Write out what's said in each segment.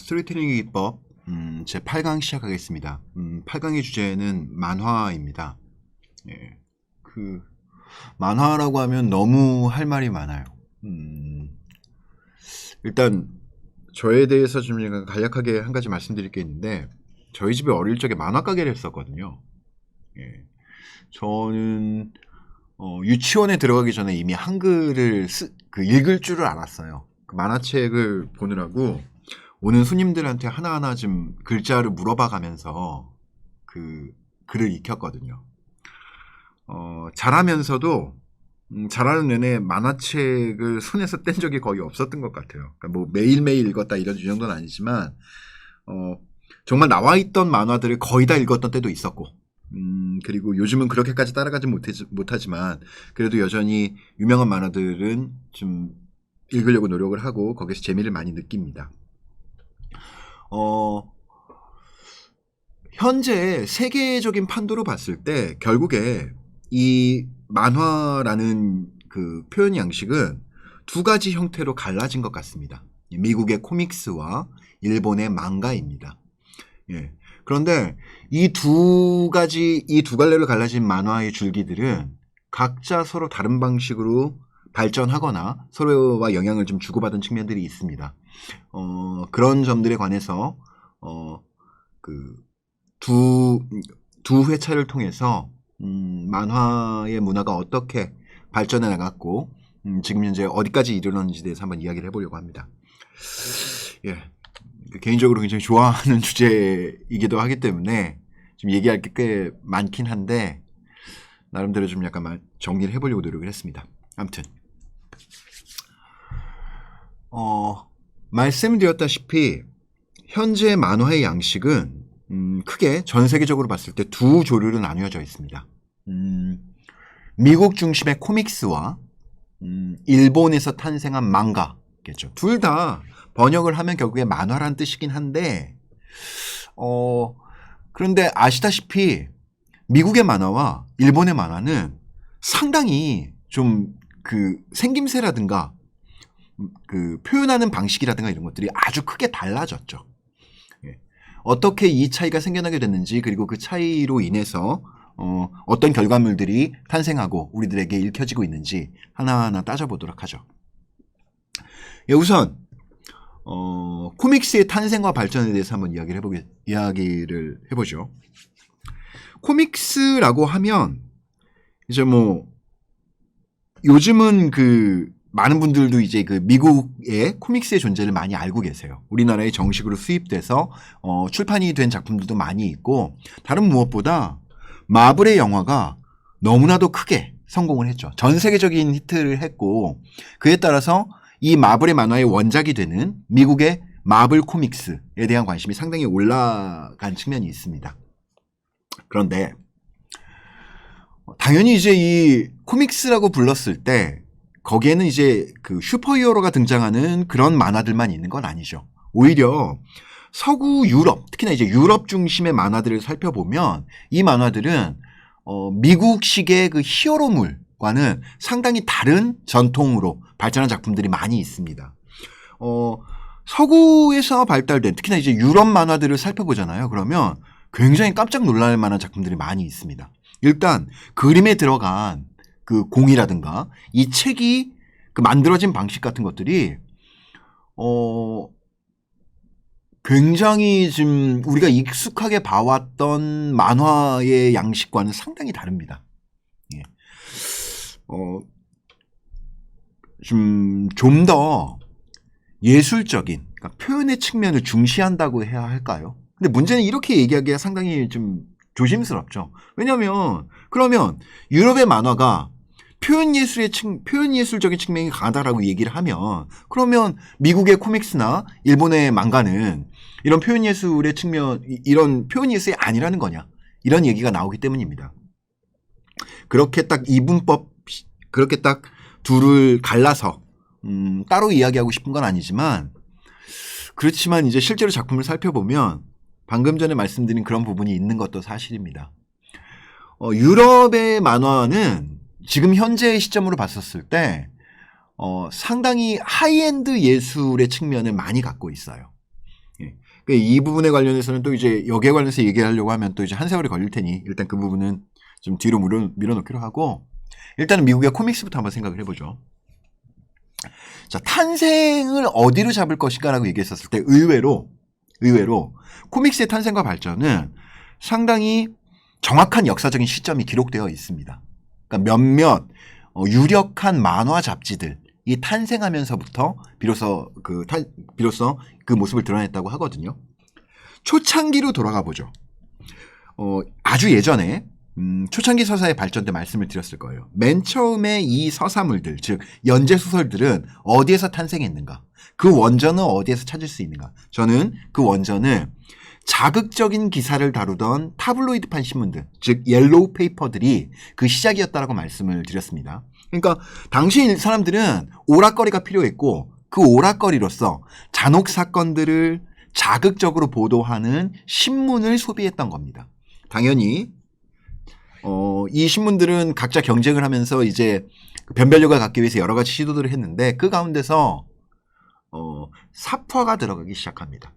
스토리텔링 기법 제 8강 시작하겠습니다. 8강의 주제는 만화입니다. 예, 만화라고 하면 너무 할 말이 많아요. 일단 저에 대해서 좀 간략하게 한 가지 말씀드릴 게 있는데, 저희 집에 어릴 적에 만화 가게를 했었거든요. 예, 저는 유치원에 들어가기 전에 이미 한글을 읽을 줄을 알았어요. 그 만화책을 보느라고 오는 손님들한테 하나하나 좀 글자를 물어봐 가면서 그 글을 익혔거든요. 잘하면서도 잘하는 내내 만화책을 손에서 뗀 적이 거의 없었던 것 같아요. 그러니까 뭐 매일매일 읽었다 이런 정도는 아니지만 정말 나와 있던 만화들을 거의 다 읽었던 때도 있었고, 그리고 요즘은 그렇게까지 따라가지 못하지만 그래도 여전히 유명한 만화들은 좀 읽으려고 노력을 하고 거기서 재미를 많이 느낍니다. 현재 세계적인 판도로 봤을 때 결국에 이 만화라는 그 표현 양식은 두 가지 형태로 갈라진 것 같습니다. 미국의 코믹스와 일본의 망가입니다. 예. 그런데 이 두 갈래로 갈라진 만화의 줄기들은 각자 서로 다른 방식으로 발전하거나 서로와 영향을 좀 주고받은 측면들이 있습니다. 그런 점들에 관해서 두 회차를 통해서 만화의 문화가 어떻게 발전해 나갔고 지금 현재 어디까지 이르렀는지에 대해서 한번 이야기를 해보려고 합니다. 예, 개인적으로 굉장히 좋아하는 주제이기도 하기 때문에 좀 얘기할 게 꽤 많긴 한데 나름대로 좀 약간 정리를 해보려고 노력을 했습니다. 아무튼 말씀드렸다시피 현재 만화의 양식은 크게 전 세계적으로 봤을 때 두 조류로 나뉘어져 있습니다. 미국 중심의 코믹스와 일본에서 탄생한 망가겠죠. 둘 다 번역을 하면 결국에 만화란 뜻이긴 한데 그런데 아시다시피 미국의 만화와 일본의 만화는 상당히 좀 그 생김새라든가 그 표현하는 방식이라든가 이런 것들이 아주 크게 달라졌죠. 예. 어떻게 이 차이가 생겨나게 됐는지, 그리고 그 차이로 인해서 어떤 결과물들이 탄생하고 우리들에게 읽혀지고 있는지 하나하나 따져보도록 하죠. 예, 우선 코믹스의 탄생과 발전에 대해서 한번 이야기를 해보죠. 코믹스라고 하면 이제 뭐 요즘은 많은 분들도 이제 미국의 코믹스의 존재를 많이 알고 계세요. 우리나라에 정식으로 수입돼서 출판이 된 작품들도 많이 있고, 다른 무엇보다 마블의 영화가 너무나도 크게 성공을 했죠. 전 세계적인 히트를 했고, 그에 따라서 이 마블의 만화의 원작이 되는 미국의 마블 코믹스에 대한 관심이 상당히 올라간 측면이 있습니다. 그런데 당연히 이제 이 코믹스라고 불렀을 때 거기에는 이제 슈퍼히어로가 등장하는 그런 만화들만 있는 건 아니죠. 오히려 서구 유럽, 특히나 이제 유럽 중심의 만화들을 살펴보면 이 만화들은 미국식의 그 히어로물과는 상당히 다른 전통으로 발전한 작품들이 많이 있습니다. 서구에서 발달된, 특히나 이제 유럽 만화들을 살펴보잖아요. 그러면 굉장히 깜짝 놀랄 만한 작품들이 많이 있습니다. 일단 그림에 들어간 그 공이라든가 이 책이 만들어진 방식 같은 것들이 굉장히 지금 우리가 익숙하게 봐왔던 만화의 양식과는 상당히 다릅니다. 예. 좀 더 예술적인, 그러니까 표현의 측면을 중시한다고 해야 할까요? 근데 문제는 이렇게 얘기하기가 상당히 좀 조심스럽죠. 왜냐면 그러면 유럽의 만화가 표현예술적인 측면이 강하다라고 얘기를 하면, 그러면 미국의 코믹스나 일본의 망가는 이런 표현예술의 측면, 이런 표현예술이 아니라는 거냐, 이런 얘기가 나오기 때문입니다. 그렇게 딱 그렇게 딱 둘을 갈라서 따로 이야기하고 싶은 건 아니지만, 그렇지만 이제 실제로 작품을 살펴보면 방금 전에 말씀드린 그런 부분이 있는 것도 사실입니다. 유럽의 만화는 지금 현재의 시점으로 봤었을 때 상당히 하이엔드 예술의 측면을 많이 갖고 있어요. 예. 이 부분에 관련해서는 또 이제 여기에 관련해서 얘기하려고 하면 또 이제 한 세월이 걸릴 테니 일단 그 부분은 좀 뒤로 밀어놓기로 하고 일단은 미국의 코믹스부터 한번 생각을 해보죠. 자, 탄생을 어디로 잡을 것인가라고 얘기했었을 때 의외로 코믹스의 탄생과 발전은 상당히 정확한 역사적인 시점이 기록되어 있습니다. 그러니까 몇몇 유력한 만화 잡지들이 탄생하면서부터 비로소 그 모습을 드러냈다고 하거든요. 초창기로 돌아가 보죠. 아주 예전에 초창기 서사의 발전 때 말씀을 드렸을 거예요. 맨 처음에 이 서사물들, 즉 연재 소설들은 어디에서 탄생했는가? 그 원전은 어디에서 찾을 수 있는가? 저는 그 원전을 자극적인 기사를 다루던 타블로이드판 신문들, 즉 옐로우 페이퍼들이 그 시작이었다라고 말씀을 드렸습니다. 그러니까 당시 사람들은 오락거리가 필요했고 그 오락거리로서 잔혹 사건들을 자극적으로 보도하는 신문을 소비했던 겁니다. 당연히 이 신문들은 각자 경쟁을 하면서 이제 변별력을 갖기 위해서 여러 가지 시도들을 했는데 그 가운데서 사파가 들어가기 시작합니다.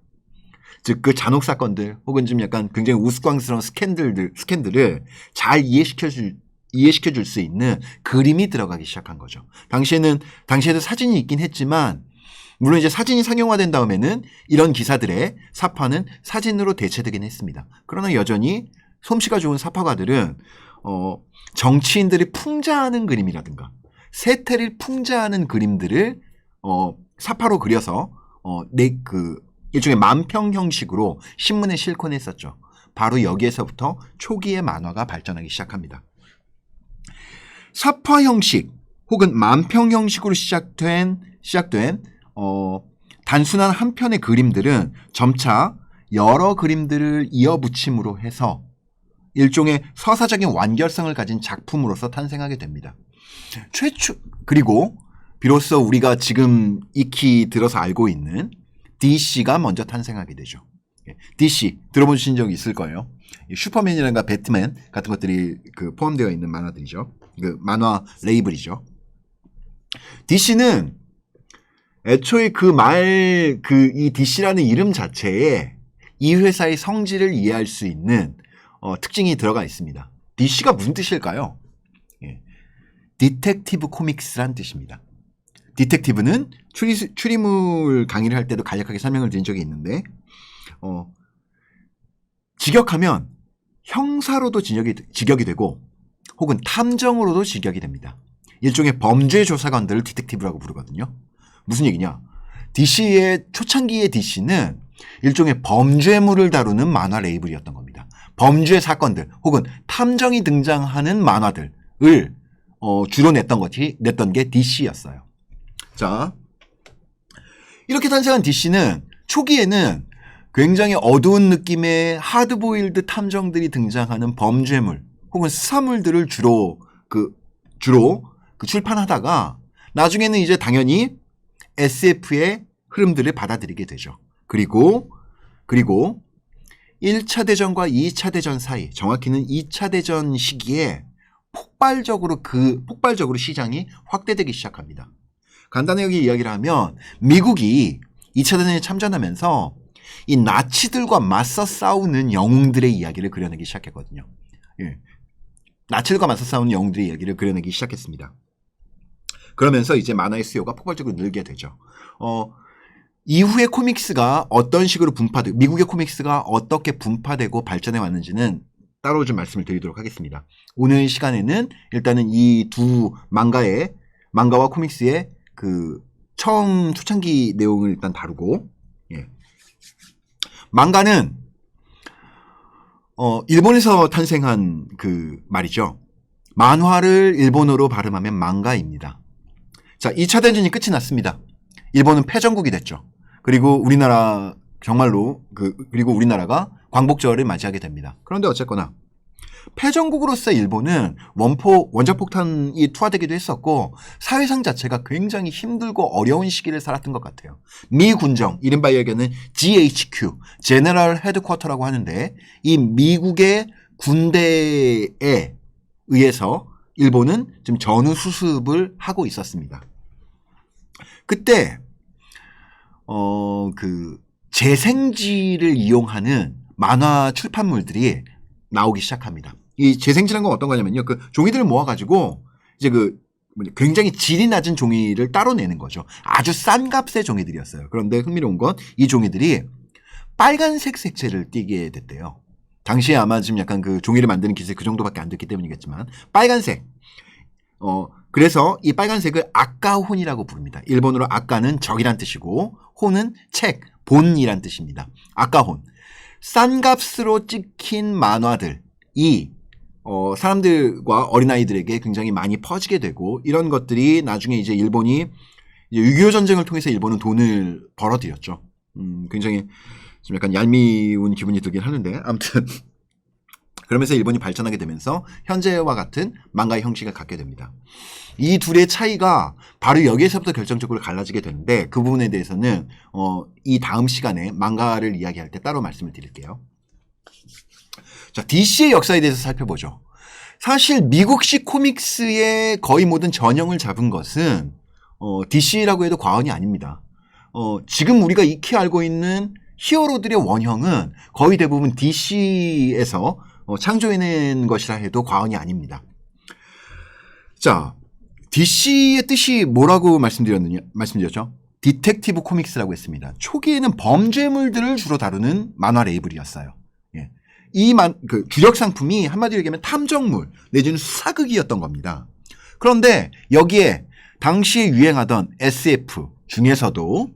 즉 그 잔혹 사건들 혹은 좀 약간 굉장히 우스꽝스러운 스캔들을 잘 이해시켜 줄 수 있는 그림이 들어가기 시작한 거죠. 당시에도 사진이 있긴 했지만 물론 이제 사진이 상용화된 다음에는 이런 기사들의 사파는 사진으로 대체되긴 했습니다. 그러나 여전히 솜씨가 좋은 사파가들은 정치인들이 풍자하는 그림이라든가 세태를 풍자하는 그림들을 사파로 그려서 일종의 만평 형식으로 신문에 실곤 했었죠. 바로 여기에서부터 초기의 만화가 발전하기 시작합니다. 사파 형식 혹은 만평 형식으로 시작된 단순한 한 편의 그림들은 점차 여러 그림들을 이어붙임으로 해서 일종의 서사적인 완결성을 가진 작품으로서 탄생하게 됩니다. 그리고 비로소 우리가 지금 익히 들어서 알고 있는 DC가 먼저 탄생하게 되죠. DC 들어보신 적 있을 거예요. 슈퍼맨이라든가 배트맨 같은 것들이 포함되어 있는 만화들이죠. 만화 레이블이죠. DC는 애초에 이 DC라는 이름 자체에 이 회사의 성질을 이해할 수 있는 특징이 들어가 있습니다. DC가 무슨 뜻일까요? 디텍티브 코믹스란 뜻입니다. 디텍티브는 추리물 강의를 할 때도 간략하게 설명을 드린 적이 있는데 직역하면 형사로도 직역이 되고 혹은 탐정으로도 직역이 됩니다. 일종의 범죄 조사관들을 디텍티브라고 부르거든요. 무슨 얘기냐? 초창기의 DC는 일종의 범죄물을 다루는 만화 레이블이었던 겁니다. 범죄 사건들 혹은 탐정이 등장하는 만화들을 주로 냈던 게 DC였어요. 자, 이렇게 탄생한 DC는 초기에는 굉장히 어두운 느낌의 하드보일드 탐정들이 등장하는 범죄물 혹은 수사물들을 주로 출판하다가 나중에는 이제 당연히 SF의 흐름들을 받아들이게 되죠. 그리고 1차 대전과 2차 대전 사이, 정확히는 2차 대전 시기에 폭발적으로 시장이 확대되기 시작합니다. 간단하게 이야기를 하면 미국이 2차 대전에 참전하면서 이 나치들과 맞서 싸우는 영웅들의 이야기를 그려내기 시작했거든요. 나치들과 맞서 싸우는 영웅들의 이야기를 그려내기 시작했습니다. 그러면서 이제 만화의 수요가 폭발적으로 늘게 되죠. 이후에 코믹스가 어떤 식으로 미국의 코믹스가 어떻게 분파되고 발전해 왔는지는 따로 좀 말씀을 드리도록 하겠습니다. 오늘 시간에는 일단은 이 두 망가와 코믹스의 처음 초창기 내용을 일단 다루고, 망가는 일본에서 탄생한 말이죠. 만화를 일본어로 발음하면 망가입니다. 자, 2차 대전이 끝이 났습니다. 일본은 패전국이 됐죠. 그리고 우리나라가 광복절을 맞이하게 됩니다. 그런데 어쨌거나 패전국으로서 일본은 원자폭탄이 투하되기도 했었고 사회상 자체가 굉장히 힘들고 어려운 시기를 살았던 것 같아요. 미 군정, 이른바 여기는 GHQ, 제너럴 헤드쿼터라고 하는데 이 미국의 군대에 의해서 일본은 좀 전후 수습을 하고 있었습니다. 그때 재생지를 이용하는 만화 출판물들이 나오기 시작합니다. 이 재생지란 건 어떤 거냐면요. 그 종이들을 모아가지고 이제 굉장히 질이 낮은 종이를 따로 내는 거죠. 아주 싼 값의 종이들이었어요. 그런데 흥미로운 건 이 종이들이 빨간색 색채를 띠게 됐대요. 당시에 아마 지금 약간 그 종이를 만드는 기술이 그 정도밖에 안 됐기 때문이겠지만 빨간색. 그래서 이 빨간색을 아까혼이라고 부릅니다. 일본어로 아까는 적이란 뜻이고 혼은 책, 본이란 뜻입니다. 아까혼. 싼 값으로 찍힌 만화들이 사람들과 어린아이들에게 굉장히 많이 퍼지게 되고 이런 것들이 나중에 이제 일본이 이제 6.25 전쟁을 통해서 일본은 돈을 벌어들였죠. 굉장히 좀 약간 얄미운 기분이 들긴 하는데 아무튼 그러면서 일본이 발전하게 되면서 현재와 같은 망가의 형식을 갖게 됩니다. 이 둘의 차이가 바로 여기에서부터 결정적으로 갈라지게 되는데 그 부분에 대해서는 이 다음 시간에 망가를 이야기할 때 따로 말씀을 드릴게요. 자, DC의 역사에 대해서 살펴보죠. 사실 미국식 코믹스의 거의 모든 전형을 잡은 것은 DC라고 해도 과언이 아닙니다. 지금 우리가 익히 알고 있는 히어로들의 원형은 거의 대부분 DC에서 창조해낸 것이라 해도 과언이 아닙니다. 자, DC의 뜻이 뭐라고 말씀드렸죠? 디텍티브 코믹스라고 했습니다. 초기에는 범죄물들을 주로 다루는 만화 레이블이었어요. 예. 주력 상품이 한마디로 얘기하면 탐정물 내지는 수사극이었던 겁니다. 그런데 여기에 당시에 유행하던 SF 중에서도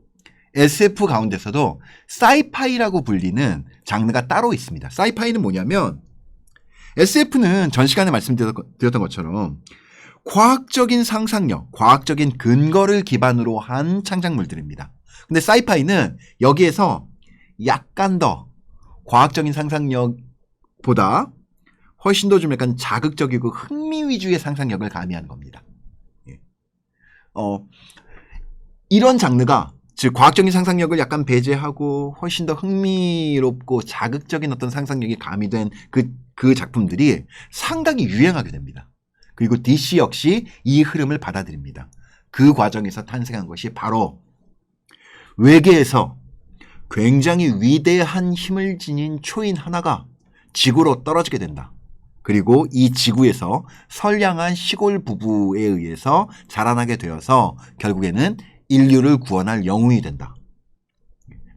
SF 가운데서도 사이파이라고 불리는 장르가 따로 있습니다. 사이파이는 뭐냐면 SF는 전 시간에 말씀드렸던 것처럼 과학적인 상상력, 과학적인 근거를 기반으로 한 창작물들입니다. 근데 사이파이는 여기에서 약간 더 과학적인 상상력보다 훨씬 더 좀 약간 자극적이고 흥미 위주의 상상력을 가미하는 겁니다. 예. 이런 장르가 즉 과학적인 상상력을 약간 배제하고 훨씬 더 흥미롭고 자극적인 어떤 상상력이 가미된 그 작품들이 상당히 유행하게 됩니다. 그리고 DC 역시 이 흐름을 받아들입니다. 그 과정에서 탄생한 것이 바로 외계에서 굉장히 위대한 힘을 지닌 초인 하나가 지구로 떨어지게 된다. 그리고 이 지구에서 선량한 시골 부부에 의해서 자라나게 되어서 결국에는 인류를 구원할 영웅이 된다.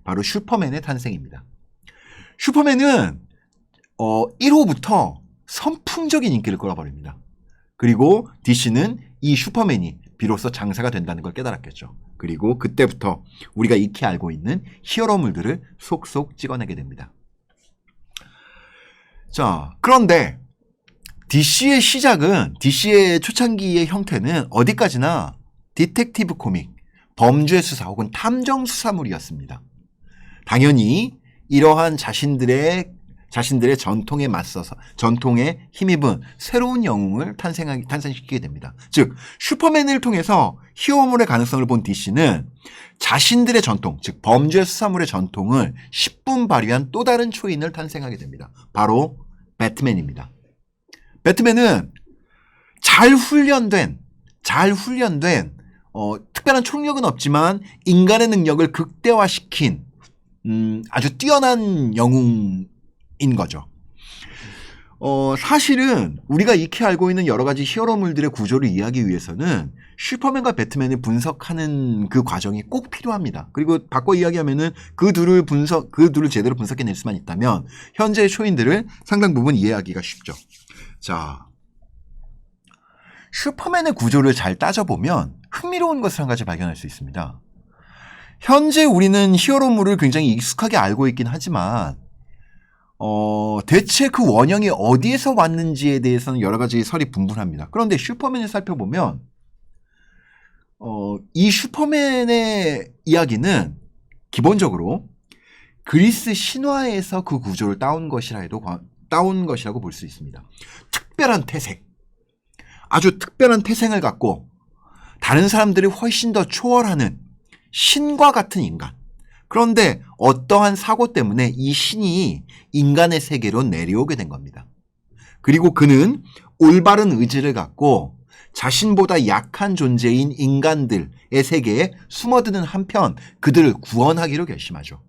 바로 슈퍼맨의 탄생입니다. 슈퍼맨은 1호부터 선풍적인 인기를 끌어버립니다. 그리고 DC는 이 슈퍼맨이 비로소 장사가 된다는 걸 깨달았겠죠. 그리고 그때부터 우리가 익히 알고 있는 히어로물들을 속속 찍어내게 됩니다. 자, 그런데 DC의 시작은, DC의 초창기의 형태는 어디까지나 디텍티브 코믹, 범죄 수사 혹은 탐정 수사물이었습니다. 당연히 이러한 자신들의 전통에 맞서서 전통에 힘입은 새로운 영웅을 탄생시키게 됩니다. 즉 슈퍼맨을 통해서 히어로물의 가능성을 본 DC는 자신들의 전통, 즉 범죄 수사물의 전통을 10분 발휘한 또 다른 초인을 탄생하게 됩니다. 바로 배트맨입니다. 배트맨은 잘 훈련된 특별한 총력은 없지만 인간의 능력을 극대화시킨 아주 뛰어난 영웅인 거죠. 사실은 우리가 익히 알고 있는 여러 가지 히어로물들의 구조를 이해하기 위해서는 슈퍼맨과 배트맨을 분석하는 그 과정이 꼭 필요합니다. 그리고 바꿔 이야기하면은 그 둘을 제대로 분석해낼 수만 있다면 현재의 초인들을 상당 부분 이해하기가 쉽죠. 자, 슈퍼맨의 구조를 잘 따져보면 흥미로운 것을 한 가지 발견할 수 있습니다. 현재 우리는 히어로물을 굉장히 익숙하게 알고 있긴 하지만 대체 그 원형이 어디에서 왔는지에 대해서는 여러 가지 설이 분분합니다. 그런데 슈퍼맨을 살펴보면 이 슈퍼맨의 이야기는 기본적으로 그리스 신화에서 그 구조를 따온 것이라고 볼 수 있습니다. 특별한 태생, 아주 특별한 태생을 갖고 다른 사람들을 훨씬 더 초월하는 신과 같은 인간. 그런데 어떠한 사고 때문에 이 신이 인간의 세계로 내려오게 된 겁니다. 그리고 그는 올바른 의지를 갖고 자신보다 약한 존재인 인간들의 세계에 숨어드는 한편 그들을 구원하기로 결심하죠.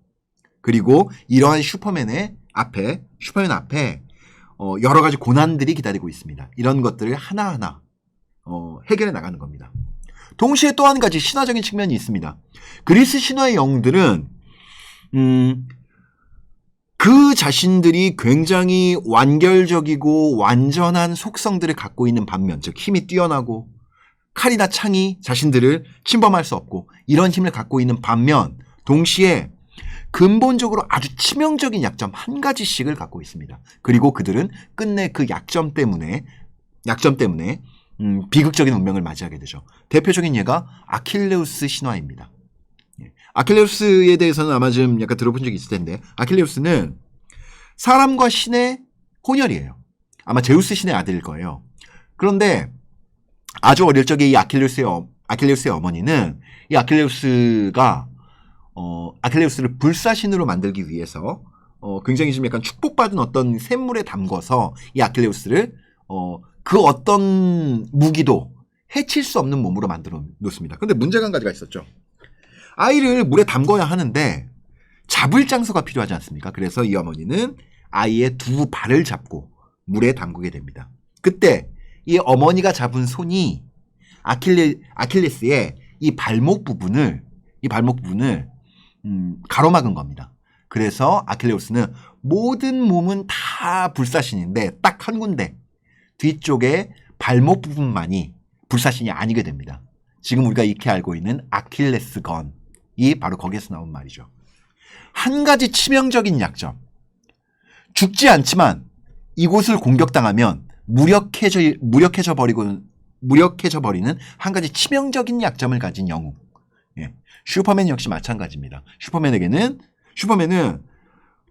그리고 이러한 슈퍼맨 앞에 여러 가지 고난들이 기다리고 있습니다. 이런 것들을 하나하나 해결해 나가는 겁니다. 동시에 또 한 가지 신화적인 측면이 있습니다. 그리스 신화의 영웅들은 그 자신들이 굉장히 완결적이고 완전한 속성들을 갖고 있는 반면, 즉 힘이 뛰어나고 칼이나 창이 자신들을 침범할 수 없고 이런 힘을 갖고 있는 반면, 동시에 근본적으로 아주 치명적인 약점 한 가지씩을 갖고 있습니다. 그리고 그들은 끝내 그 약점 때문에 비극적인 운명을 맞이하게 되죠. 대표적인 예가 아킬레우스 신화입니다. 아킬레우스에 대해서는 아마 좀 약간 들어본 적이 있을 텐데, 아킬레우스는 사람과 신의 혼혈이에요. 아마 제우스 신의 아들일 거예요. 그런데 아주 어릴 적에 이 아킬레우스의 어머니는 이 아킬레우스를 불사신으로 만들기 위해서 굉장히 좀 약간 축복받은 어떤 샘물에 담궈서 이 아킬레우스를 그 어떤 무기도 해칠 수 없는 몸으로 만들어 놓습니다. 그런데 문제가 한 가지가 있었죠. 아이를 물에 담궈야 하는데 잡을 장소가 필요하지 않습니까? 그래서 이 어머니는 아이의 두 발을 잡고 물에 담그게 됩니다. 그때 이 어머니가 잡은 손이 아킬레스의 이 발목 부분을 가로막은 겁니다. 그래서 아킬레우스는 모든 몸은 다 불사신인데 딱 한 군데 뒤쪽에 발목 부분만이 불사신이 아니게 됩니다. 지금 우리가 익히 알고 있는 아킬레스건이 바로 거기에서 나온 말이죠. 한 가지 치명적인 약점. 죽지 않지만 이곳을 공격당하면 무력해져 버리는 한 가지 치명적인 약점을 가진 영웅. 슈퍼맨 역시 마찬가지입니다. 슈퍼맨은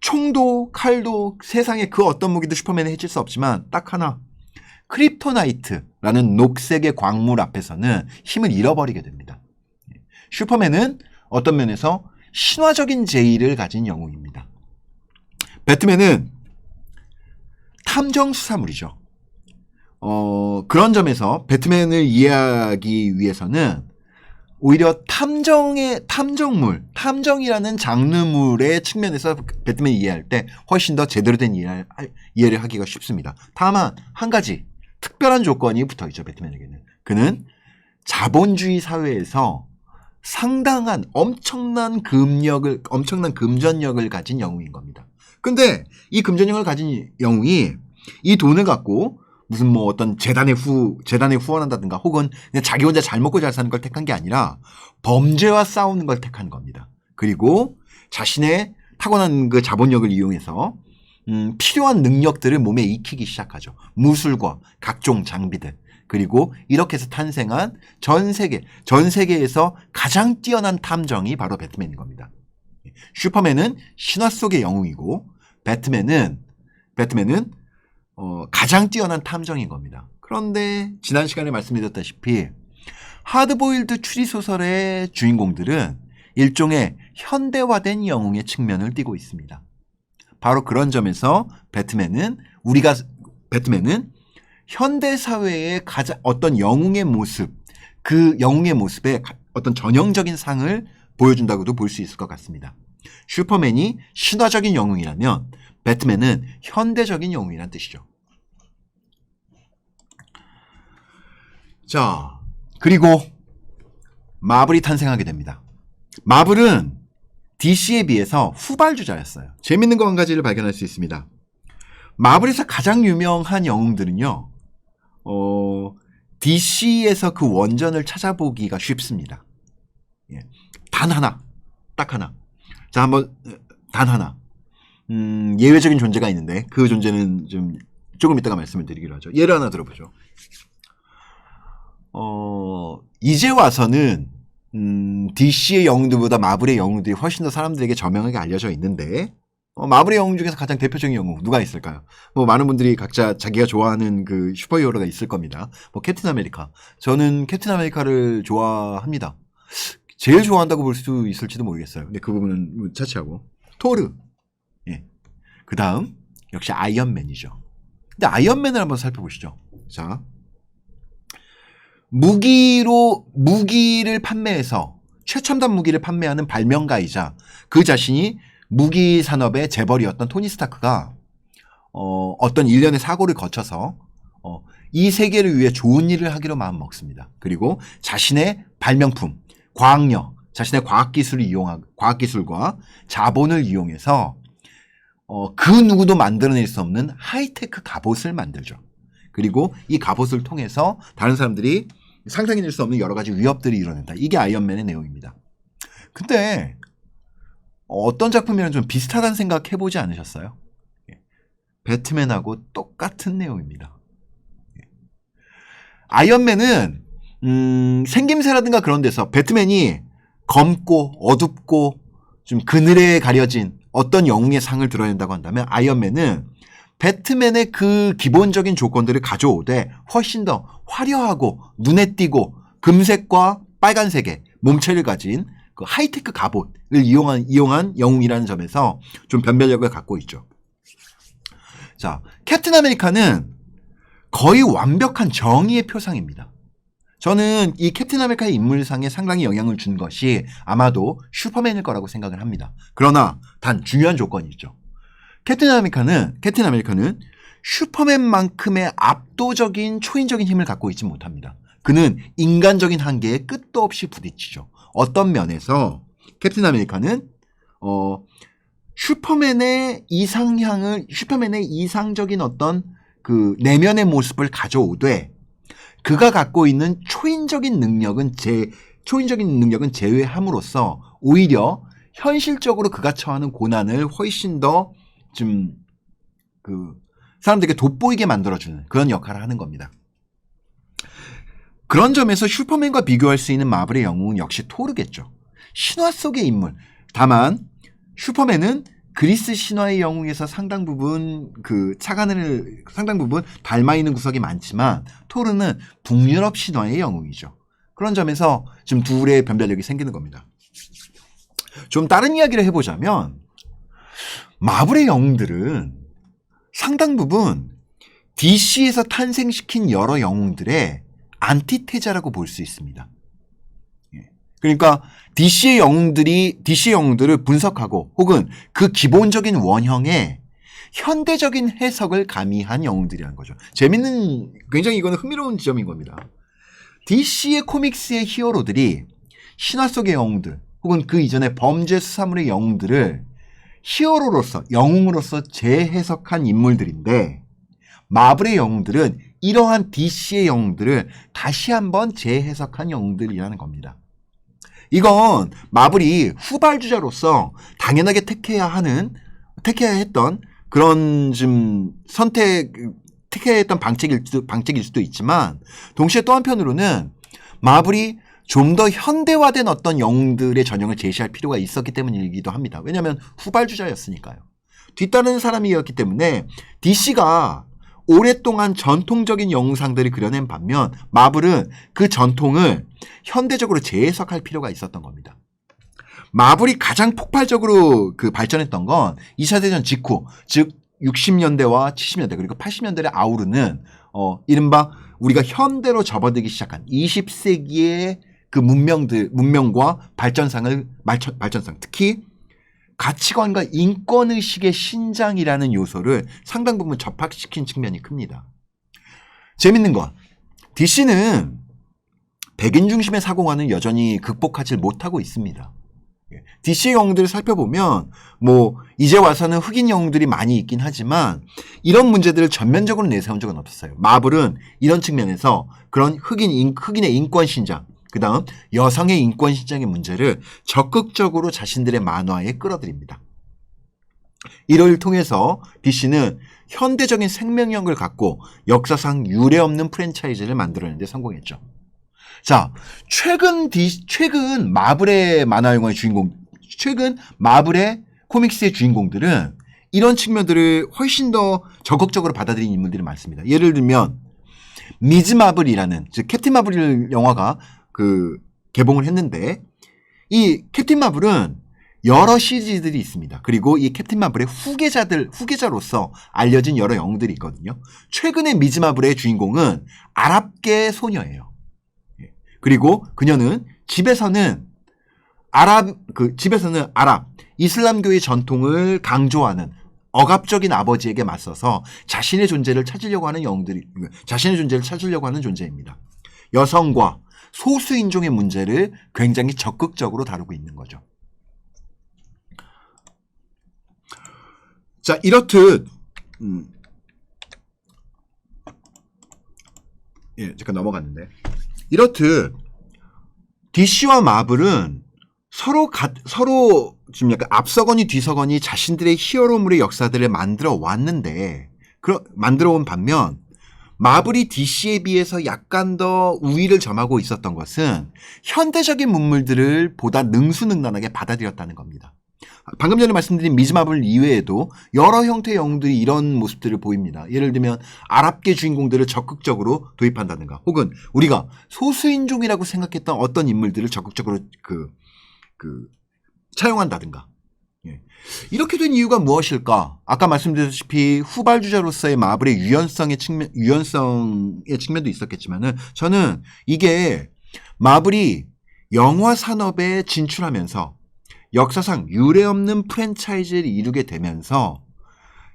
총도 칼도 세상의 그 어떤 무기도 슈퍼맨을 해칠 수 없지만 딱 하나, 크립토나이트라는 녹색의 광물 앞에서는 힘을 잃어버리게 됩니다. 슈퍼맨은 어떤 면에서 신화적인 제의를 가진 영웅입니다. 배트맨은 탐정 수사물이죠. 그런 점에서 배트맨을 이해하기 위해서는 오히려 탐정이라는 장르물의 측면에서 배트맨을 이해할 때 훨씬 더 제대로 된 이해를 하기가 쉽습니다. 다만 한 가지 특별한 조건이 붙어있죠. 배트맨에게는. 그는 자본주의 사회에서 상당한 엄청난 금전력을 가진 영웅인 겁니다. 근데 이 금전력을 가진 영웅이 이 돈을 갖고 무슨 뭐 어떤 재단에 후원한다든가 혹은 그냥 자기 혼자 잘 먹고 잘 사는 걸 택한 게 아니라 범죄와 싸우는 걸 택한 겁니다. 그리고 자신의 타고난 그 자본력을 이용해서 필요한 능력들을 몸에 익히기 시작하죠. 무술과 각종 장비들. 그리고 이렇게 해서 탄생한 전 세계에서 가장 뛰어난 탐정이 바로 배트맨인 겁니다. 슈퍼맨은 신화 속의 영웅이고 배트맨은 가장 뛰어난 탐정인 겁니다. 그런데 지난 시간에 말씀드렸다시피 하드보일드 추리소설의 주인공들은 일종의 현대화된 영웅의 측면을 띠고 있습니다. 바로 그런 점에서 배트맨은 현대사회의 어떤 영웅의 모습, 그 영웅의 모습에 어떤 전형적인 상을 보여준다고도 볼 수 있을 것 같습니다. 슈퍼맨이 신화적인 영웅이라면 배트맨은 현대적인 영웅이란 뜻이죠. 자, 그리고 마블이 탄생하게 됩니다. 마블은 DC에 비해서 후발주자였어요. 재밌는 거 한 가지를 발견할 수 있습니다. 마블에서 가장 유명한 영웅들은요, DC에서 그 원전을 찾아보기가 쉽습니다. 단 하나, 딱 하나. 자, 단 하나. 예외적인 존재가 있는데 그 존재는 조금 이따가 말씀을 드리기로 하죠. 예를 하나 들어보죠. 이제 와서는 DC의 영웅들보다 마블의 영웅들이 훨씬 더 사람들에게 저명하게 알려져 있는데 마블의 영웅 중에서 가장 대표적인 영웅 누가 있을까요? 뭐 많은 분들이 각자 자기가 좋아하는 그 슈퍼히어로가 있을 겁니다. 뭐 캡틴 아메리카. 저는 캡틴 아메리카를 좋아합니다. 제일 좋아한다고 볼 수 있을지도 모르겠어요. 근데 그 부분은 차치하고 토르. 예. 그 다음 역시 아이언맨이죠. 근데 아이언맨을 한번 살펴보시죠. 자, 무기를 판매해서 최첨단 무기를 판매하는 발명가이자 그 자신이 무기 산업의 재벌이었던 토니 스타크가 어떤 일련의 사고를 거쳐서 이 세계를 위해 좋은 일을 하기로 마음먹습니다. 그리고 자신의 발명품, 과학력, 자신의 과학기술과 자본을 이용해서 그 누구도 만들어낼 수 없는 하이테크 갑옷을 만들죠. 그리고 이 갑옷을 통해서 다른 사람들이 상상해낼 수 없는 여러 가지 위협들이 일어난다. 이게 아이언맨의 내용입니다. 근데 어떤 작품이랑 좀 비슷하다는 생각 해보지 않으셨어요? 배트맨하고 똑같은 내용입니다. 아이언맨은 생김새라든가 그런 데서 배트맨이 검고 어둡고 좀 그늘에 가려진 어떤 영웅의 상을 드러낸다고 한다면 아이언맨은 배트맨의 그 기본적인 조건들을 가져오되 훨씬 더 화려하고 눈에 띄고 금색과 빨간색의 몸체를 가진 그 하이테크 갑옷을 이용한 영웅이라는 점에서 좀 변별력을 갖고 있죠. 자, 캡틴 아메리카는 거의 완벽한 정의의 표상입니다. 저는 이 캡틴 아메리카의 인물상에 상당히 영향을 준 것이 아마도 슈퍼맨일 거라고 생각을 합니다. 그러나 단 중요한 조건이 있죠. 캡틴 아메리카는 슈퍼맨만큼의 압도적인 초인적인 힘을 갖고 있지 못합니다. 그는 인간적인 한계에 끝도 없이 부딪히죠. 어떤 면에서 캡틴 아메리카는 슈퍼맨의 이상적인 어떤 그 내면의 모습을 가져오되 그가 갖고 있는 초인적인 능력은 제외함으로써 오히려 현실적으로 그가 처하는 고난을 훨씬 더 좀 사람들에게 돋보이게 만들어주는 그런 역할을 하는 겁니다. 그런 점에서 슈퍼맨과 비교할 수 있는 마블의 영웅은 역시 토르겠죠. 신화 속의 인물. 다만 슈퍼맨은 그리스 신화의 영웅에서 상당 부분 닮아 있는 구석이 많지만 토르는 북유럽 신화의 영웅이죠. 그런 점에서 지금 둘의 변별력이 생기는 겁니다. 좀 다른 이야기를 해보자면 마블의 영웅들은 상당 부분 DC에서 탄생시킨 여러 영웅들의 안티테자라고 볼 수 있습니다. 그러니까 DC의 영웅들을 분석하고 혹은 그 기본적인 원형의 현대적인 해석을 가미한 영웅들이라는 거죠. 굉장히 이거는 흥미로운 지점인 겁니다. DC의 코믹스의 히어로들이 신화 속의 영웅들 혹은 그 이전의 범죄 수사물의 영웅들을 영웅으로서 재해석한 인물들인데 마블의 영웅들은 이러한 DC의 영웅들을 다시 한번 재해석한 영웅들이라는 겁니다. 이건 마블이 후발주자로서 당연하게 택해야 했던 그런 택해야 했던 방책일 수도 있지만 동시에 또 한편으로는 마블이 좀 더 현대화된 어떤 영웅들의 전형을 제시할 필요가 있었기 때문이기도 합니다. 왜냐하면 후발주자였으니까요. 뒤따르는 사람이었기 때문에 DC가 오랫동안 전통적인 영웅상들을 그려낸 반면 마블은 그 전통을 현대적으로 재해석할 필요가 있었던 겁니다. 마블이 가장 폭발적으로 발전했던 건 2차 대전 직후, 즉 60년대와 70년대 그리고 80년대를 아우르는 이른바 우리가 현대로 접어들기 시작한 20세기의 그 문명과 발전상, 특히 가치관과 인권의식의 신장이라는 요소를 상당 부분 접합시킨 측면이 큽니다. 재밌는 건 DC는 백인 중심의 사고관을 여전히 극복하지 못하고 있습니다. DC의 영웅들을 살펴보면 이제 와서는 흑인 영웅들이 많이 있긴 하지만 이런 문제들을 전면적으로 내세운 적은 없었어요. 마블은 이런 측면에서 그런 흑인의 인권 신장, 그 다음 여성의 인권 신장의 문제를 적극적으로 자신들의 만화에 끌어들입니다. 이를 통해서 DC는 현대적인 생명력을 갖고 역사상 유례없는 프랜차이즈를 만들어내는 데 성공했죠. 자, 최근 마블의 만화 영화의 최근 마블의 코믹스의 주인공들은 이런 측면들을 훨씬 더 적극적으로 받아들인 인물들이 많습니다. 예를 들면 미즈 마블이라는, 즉 캡틴 마블 영화가 개봉을 했는데 이 캡틴 마블은 여러 시리즈들이 있습니다. 그리고 이 캡틴 마블의 후계자로서 알려진 여러 영웅들이 있거든요. 최근에 미즈 마블의 주인공은 아랍계 소녀예요. 그리고 그녀는 집에서는 아랍, 이슬람교의 전통을 강조하는 억압적인 아버지에게 맞서서 자신의 존재를 찾으려고 하는 존재입니다. 여성과 소수인종의 문제를 굉장히 적극적으로 다루고 있는 거죠. 자, 이렇듯 잠깐 넘어갔는데, 이렇듯 DC와 마블은 서로 좀 약간 앞서거니 뒤서거니 자신들의 히어로물의 역사들을 만들어 온 반면 마블이 DC에 비해서 약간 더 우위를 점하고 있었던 것은 현대적인 문물들을 보다 능수능란하게 받아들였다는 겁니다. 방금 전에 말씀드린 미즈 마블 이외에도 여러 형태의 영웅들이 이런 모습들을 보입니다. 예를 들면 아랍계 주인공들을 적극적으로 도입한다든가, 혹은 우리가 소수인종이라고 생각했던 어떤 인물들을 적극적으로 차용한다든가. 이렇게 된 이유가 무엇일까? 아까 말씀드렸다시피 후발주자로서의 마블의 유연성의 측면도 있었겠지만은, 저는 이게 마블이 영화 산업에 진출하면서 역사상 유례없는 프랜차이즈를 이루게 되면서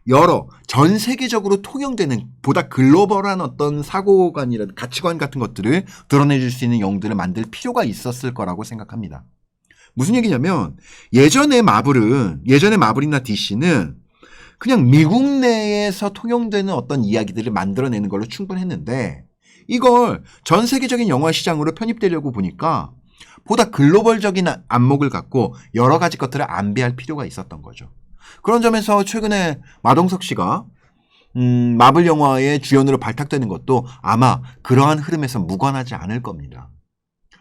여러 전 세계적으로 통용되는 보다 글로벌한 어떤 사고관이라든 가치관 같은 것들을 드러내줄 수 있는 영웅들을 만들 필요가 있었을 거라고 생각합니다. 무슨 얘기냐면, 예전에 마블이나 DC는 그냥 미국 내에서 통용되는 어떤 이야기들을 만들어내는 걸로 충분했는데, 이걸 전 세계적인 영화 시장으로 편입되려고 보니까 보다 글로벌적인 안목을 갖고 여러 가지 것들을 안배할 필요가 있었던 거죠. 그런 점에서 최근에 마동석 씨가 마블 영화의 주연으로 발탁되는 것도 아마 그러한 흐름에서 무관하지 않을 겁니다.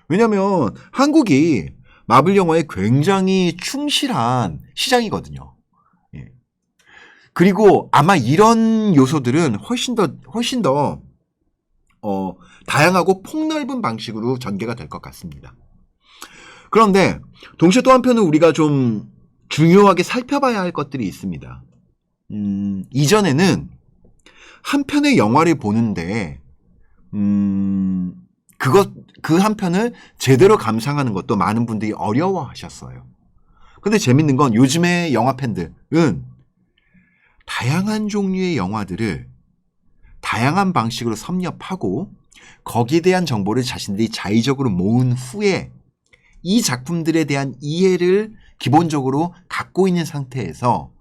왜냐하면 한국이 마블 영화에 굉장히 충실한 시장이거든요. 그리고 아마 이런 요소들은 훨씬 더 다양하고 폭넓은 방식으로 전개가 될 것 같습니다. 그런데 동시에 또 한편은 우리가 좀 중요하게 살펴봐야 할 것들이 있습니다. 이전에는 한 편의 영화를 보는데 그 한 편을 제대로 감상하는 것도 많은 분들이 어려워하셨어요. 근데 재밌는 건 요즘의 영화 팬들은 다양한 종류의 영화들을 다양한 방식으로 섭렵하고 거기에 대한 정보를 자신들이 자의적으로 모은 후에 이 작품들에 대한 이해를 기본적으로 갖고 있는 상태에서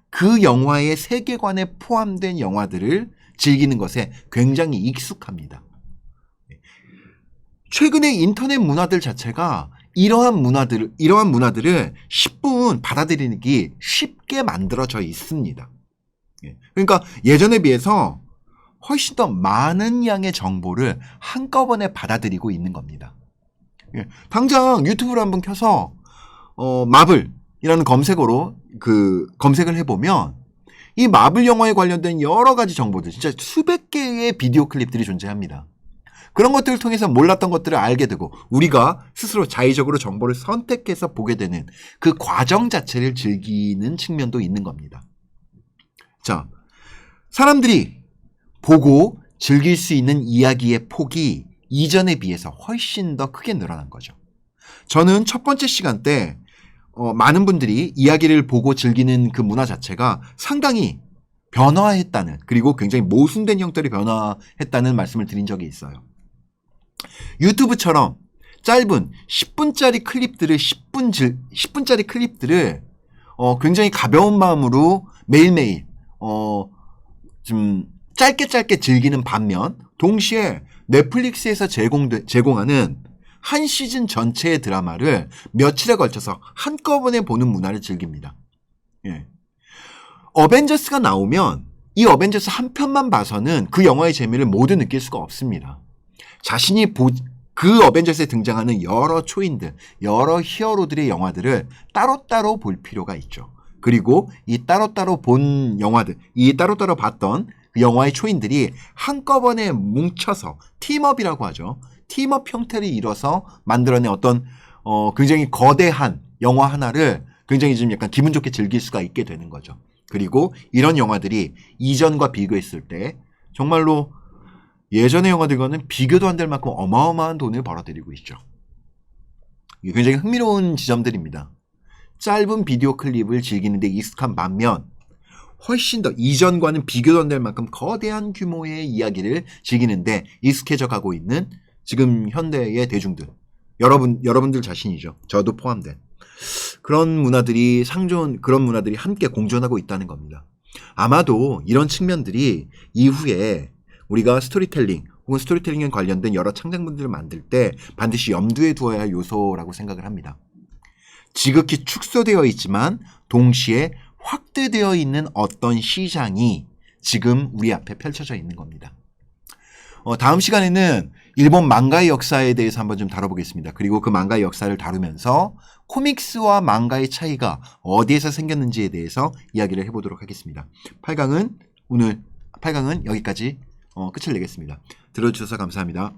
그 영화의 세계관에 포함된 영화들을 즐기는 것에 굉장히 익숙합니다. 최근에 인터넷 문화들 자체가 이러한 문화들을 10분 받아들이기 쉽게 만들어져 있습니다. 그러니까 예전에 비해서 훨씬 더 많은 양의 정보를 한꺼번에 받아들이고 있는 겁니다. 당장 유튜브를 한번 켜서 마블이라는 검색어로 검색을 해보면 이 마블 영화에 관련된 여러 가지 정보들, 진짜 수백 개의 비디오 클립들이 존재합니다. 그런 것들을 통해서 몰랐던 것들을 알게 되고 우리가 스스로 자의적으로 정보를 선택해서 보게 되는 그 과정 자체를 즐기는 측면도 있는 겁니다. 자, 사람들이 보고 즐길 수 있는 이야기의 폭이 이전에 비해서 훨씬 더 크게 늘어난 거죠. 저는 첫 번째 시간 때 많은 분들이 이야기를 보고 즐기는 그 문화 자체가 상당히 변화했다는, 그리고 굉장히 모순된 형태로 변화했다는 말씀을 드린 적이 있어요. 유튜브처럼 짧은 10분짜리 클립들을 굉장히 가벼운 마음으로 매일매일 좀 짧게 즐기는 반면, 동시에 넷플릭스에서 제공하는 한 시즌 전체의 드라마를 며칠에 걸쳐서 한꺼번에 보는 문화를 즐깁니다. 어벤져스가 나오면 이 어벤져스 한 편만 봐서는 그 영화의 재미를 모두 느낄 수가 없습니다. 자신이 그 어벤져스에 등장하는 여러 초인들, 여러 히어로들의 영화들을 따로따로 볼 필요가 있죠. 그리고 이 따로따로 봤던 그 영화의 초인들이 한꺼번에 뭉쳐서 팀업이라고 하죠. 팀업 형태를 이뤄서 만들어낸 어떤 굉장히 거대한 영화 하나를 굉장히 좀 약간 기분 좋게 즐길 수가 있게 되는 거죠. 그리고 이런 영화들이 이전과 비교했을 때 정말로 예전의 영화들과는 비교도 안 될 만큼 어마어마한 돈을 벌어들이고 있죠. 이게 굉장히 흥미로운 지점들입니다. 짧은 비디오 클립을 즐기는 데 익숙한 반면 훨씬 더 이전과는 비교도 안 될 만큼 거대한 규모의 이야기를 즐기는데 익숙해져 가고 있는 지금 현대의 대중들. 여러분들 자신이죠. 저도 포함된. 그런 문화들이 그런 문화들이 함께 공존하고 있다는 겁니다. 아마도 이런 측면들이 이후에 우리가 스토리텔링 혹은 스토리텔링에 관련된 여러 창작물들을 만들 때 반드시 염두에 두어야 할 요소라고 생각을 합니다. 지극히 축소되어 있지만 동시에 확대되어 있는 어떤 시장이 지금 우리 앞에 펼쳐져 있는 겁니다. 다음 시간에는 일본 망가의 역사에 대해서 한번 좀 다뤄보겠습니다. 그리고 그 망가의 역사를 다루면서 코믹스와 망가의 차이가 어디에서 생겼는지에 대해서 이야기를 해보도록 하겠습니다. 8강은 여기까지 끝을 내겠습니다. 들어주셔서 감사합니다.